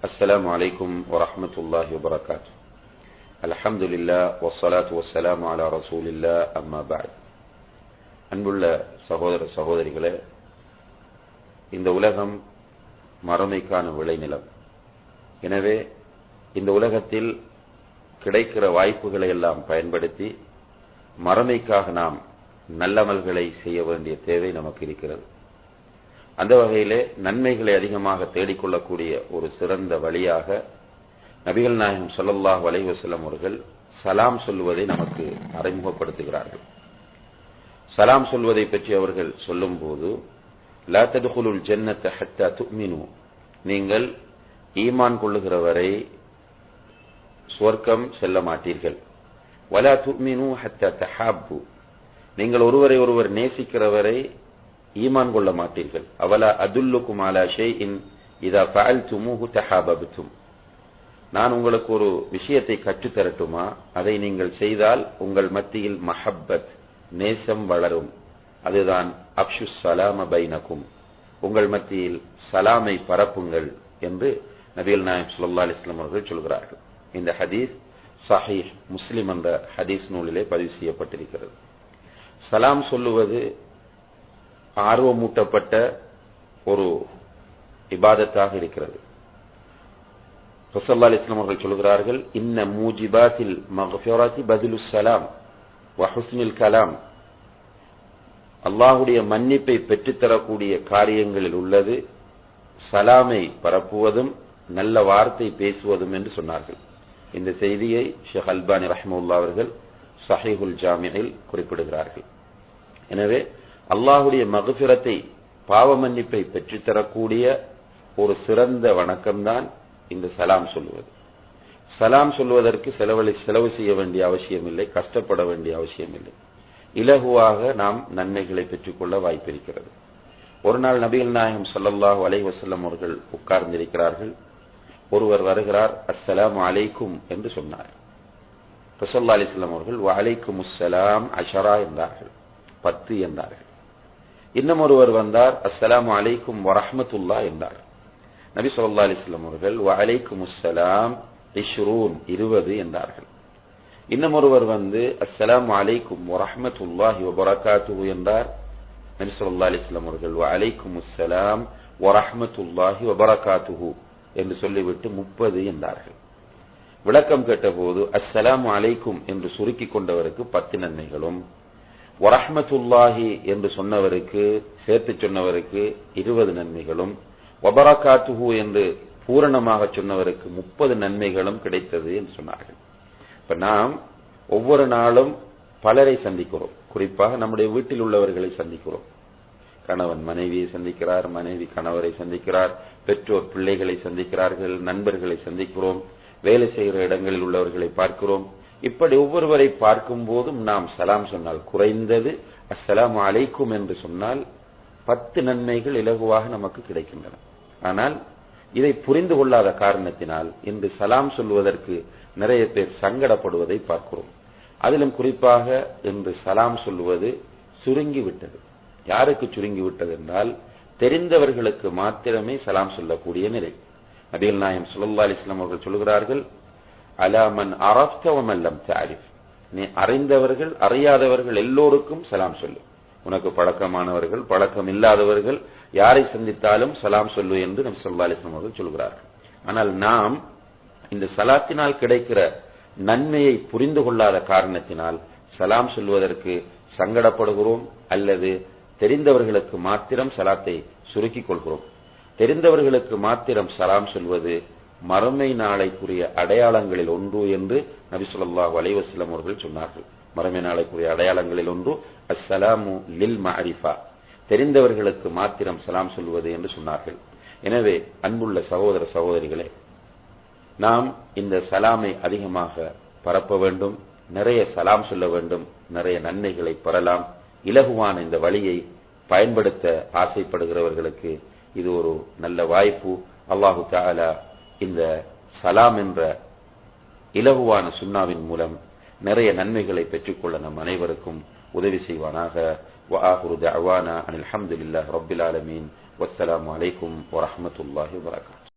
السلام عليكم ورحمة الله وبركاته. الحمد لله والصلاة والسلام على رسول الله أما بعد. அன்புள்ள சகோதர சகோதரிகளே, இந்த உலகம் மறுமைக்கான விளைநிலம். எனவே இந்த உலகத்தில் கிடைக்கிற வாய்ப்புகளை எல்லாம் பயன்படுத்தி மறுமைக்காக நாம் நல்லமல்களை செய்ய வேண்டிய தேவை நமக்கு இருக்கிறது. அந்த வகையிலே நன்மைகளை அதிகமாக தேடிக்கொள்ளக்கூடிய ஒரு சிறந்த வழியாக நபிகள் நாயகம் ஸல்லல்லாஹு அலைஹி வஸல்லம் அவர்கள் சலாம் சொல்லுவதை நமக்கு அறிமுகப்படுத்துகிறார்கள். சலாம் சொல்வதை பற்றி அவர்கள் சொல்லும்போது, லா தத்குலுல் ஜன்னத ஹத்தா துமினு, நீங்கள் ஈமான் கொள்ளுகிற வரை சுவர்க்கம் செல்ல மாட்டீர்கள். வலா துமினு ஹத்தா தஹாப்பு, நீங்கள் ஒருவரை ஒருவர் நேசிக்கிற வரை ஈமான் கொள்ள மாட்டீர்கள். அவலா அதுல்லுக்கும் அலா ஷைஇன் இதா ஃபஅல்துமூஹு தஹாபப்தும், நான் உங்களுக்கு ஒரு விஷயத்தை கற்றுத்தரட்டுமா, அதை நீங்கள் செய்தால் உங்கள் மத்தியில் மஹப்பத் நேசம் வளரும். அதுதான் அப்ஷுஸ் ஸலாம பைனக்கும், உங்கள் மத்தியில் சலாமை பரப்புங்கள் என்று நபிகள் நாயகம் ஸல்லல்லாஹு அலைஹி வஸல்லம் அவர்கள் சொல்கிறார்கள். இந்த ஹதீஸ் ஸஹீஹ் முஸ்லிம் என்ற ஹதீஸ் நூலிலே பதிவு செய்யப்பட்டிருக்கிறது. சலாம் சொல்லுவது ஆர்வமூட்டப்பட்ட ஒரு இபாதத்தாக இருக்கிறது. ரசூலுல்லாஹி ஸல்லல்லாஹு அலைஹி வஸல்லம் அவர்கள் சொல்கிறார்கள், இன்ன மூஜிபாத்தில் மக்ஃபிரத்தி பத்லுஸ் ஸலாம் வ ஹுஸ்னுல் கலாம், அல்லாஹ்வுடைய மன்னிப்பை பெற்றுத்தரக்கூடிய காரியங்களில் உள்ளது சலாமை பரப்புவதும் நல்ல வார்த்தை பேசுவதும் என்று சொன்னார்கள். இந்த செய்தியை ஷேக் அல்பானி ரஹ்மத்துல்லாஹி அவர்கள் ஸஹீஹுல் ஜாமிஇல் குறிப்பிடுகிறார்கள். எனவே அல்லாஹ்வுடைய மக்ஃபிரத்தை, பாவ மன்னிப்பை பெற்றுத்தரக்கூடிய ஒரு சிறந்த வணக்கம்தான் இந்த சலாம் சொல்லுவது. சலாம் சொல்வதற்கு செலவு செய்ய வேண்டிய அவசியம் இல்லை, கஷ்டப்பட வேண்டிய அவசியம் இல்லை. இலகுவாக நாம் நன்மைகளை பெற்றுக்கொள்ள வாய்ப்பிருக்கிறது. ஒரு நாள் நபிகள் நாயகம் ஸல்லல்லாஹு அலைஹி வஸல்லம் அவர்கள் உட்கார்ந்திருக்கிறார்கள். ஒருவர் வருகிறார், அஸ்ஸலாமு அலைக்கும் என்று சொன்னார். ரசூலுல்லாஹி அலைஹி வஸல்லம் அவர்கள் வ அலைக்குமுஸ் ஸலாம் 10 என்றார்கள், 10 என்றார்கள். இன்னும் ஒருவர் வந்தார், அஸ்ஸலாமு அலைக்கும் வ ரஹ்மத்துல்லாஹ் என்றார். நபி ஸல்லல்லாஹு அலைஹி வஸல்லம் அவர்கள் வ அலைக்குமுஸ் ஸலாம் 20 என்றார்கள். இன்னும் ஒருவர் வந்து அஸ்ஸலாமு அலைக்கும் வ ரஹ்மத்துல்லாஹி வ பரகாத்துஹு என்றார். நபி ஸல்லல்லாஹு அலைஹி வஸல்லம் அவர்கள் வ அலைக்குமுஸ் ஸலாம் வ ரஹ்மத்துல்லாஹி வ பரகாத்துஹு என்று சொல்லிவிட்டு 30 என்றார்கள். விளக்கம் கேட்டபோது, அஸ்ஸலாமு அலைக்கும் என்று சுருக்கி கொண்டவருக்கு 10 நன்மைகளும், வரஹ்மத்துல்லாஹி என்று சொன்னவருக்கு, சேர்த்து சொன்னவருக்கு 20 நன்மைகளும், வபரகாத்துஹு என்று பூரணமாக சொன்னவருக்கு 30 நன்மைகளும் கிடைத்தது என்று சொன்னார்கள். இப்ப நாம் ஒவ்வொரு நாளும் பலரை சந்திக்கிறோம். குறிப்பாக நம்முடைய வீட்டில் உள்ளவர்களை சந்திக்கிறோம். கணவன் மனைவியை சந்திக்கிறார், மனைவி கணவரை சந்திக்கிறார், பெற்றோர் பிள்ளைகளை சந்திக்கிறார்கள், நண்பர்களை சந்திக்கிறோம், வேலை செய்கிற இடங்களில் உள்ளவர்களை பார்க்கிறோம். இப்படி ஒவ்வொருவரை பார்க்கும் போதும் நாம் சலாம் சொன்னால், குறைந்தது அஸ்ஸலாமு அலைக்கும் என்று சொன்னால் 10 நன்மைகள் இலகுவாக நமக்கு கிடைக்கின்றன. ஆனால் இதை புரிந்து கொள்ளாத காரணத்தினால் இன்று சலாம் சொல்வதற்கு நிறைய பேர் சங்கடப்படுவதை பார்க்கிறோம். அதிலும் குறிப்பாக இன்று சலாம் சொல்வது சுருங்கிவிட்டது. யாருக்கு சுருங்கிவிட்டது என்றால், தெரிந்தவர்களுக்கு மாத்திரமே சலாம் சொல்லக்கூடிய நிலை. நபிகள் நாயகம் ஸல்லல்லாஹு அலைஹி வஸல்லம் அவர்கள் சொல்கிறார்கள், அலா மன் அரஃப்த வ மன் லம் தஅரிஃப், நீ அறிந்தவர்கள் அறியாதவர்கள் எல்லோருக்கும் சலாம் சொல்லு. உனக்கு பழக்கமானவர்கள் பழக்கம் இல்லாதவர்கள் யாரை சந்தித்தாலும் சலாம் சொல்லு என்று நபி ஸல்லல்லாஹு அலைஹி வஸல்லம் அவர்கள் சொல்கிறார்கள். ஆனால் நாம் இந்த சலாத்தினால் கிடைக்கிற நன்மையை புரிந்து கொள்ளாத காரணத்தினால் சலாம் சொல்வதற்கு சங்கடப்படுகிறோம், அல்லது தெரிந்தவர்களுக்கு மாத்திரம் சலாத்தை சுருக்கிக் கொள்கிறோம். தெரிந்தவர்களுக்கு மாத்திரம் சலாம் சொல்வது மறுமை நாளைக்குரிய அடையாளங்களில் ஒன்று என்று நபி ஸல்லல்லாஹு அலைஹி வஸல்லம் அவர்கள் சொன்னார்கள். மறுமை நாளைக்குரிய அடையாளங்களில் ஒன்று அஸ்ஸலாமு லில் மஅரிஃபா, தெரிந்தவர்களுக்கு மாத்திரம் சலாம் சொல்வது என்று சொன்னார்கள். எனவே அன்புள்ள சகோதர சகோதரிகளே, நாம் இந்த சலாமை அதிகமாக பரப்ப வேண்டும், நிறைய சலாம் சொல்ல வேண்டும், நிறைய நன்மைகளை பெறலாம். இலகுவான இந்த வழியை பயன்படுத்த ஆசைப்படுகிறவர்களுக்கு இது ஒரு நல்ல வாய்ப்பு. அல்லாஹு தஆலா இந்த சலாம் என்ற இலகுவான சுன்னாவின் மூலம் நிறைய நன்மைகளை பெற்றுக்கொள்ள நம் அனைவருக்கும் உதவி செய்வானாக. وآخر دعوانا أن الحمد لله رب العالمين والسلام عليكم ورحمة الله وبركاته.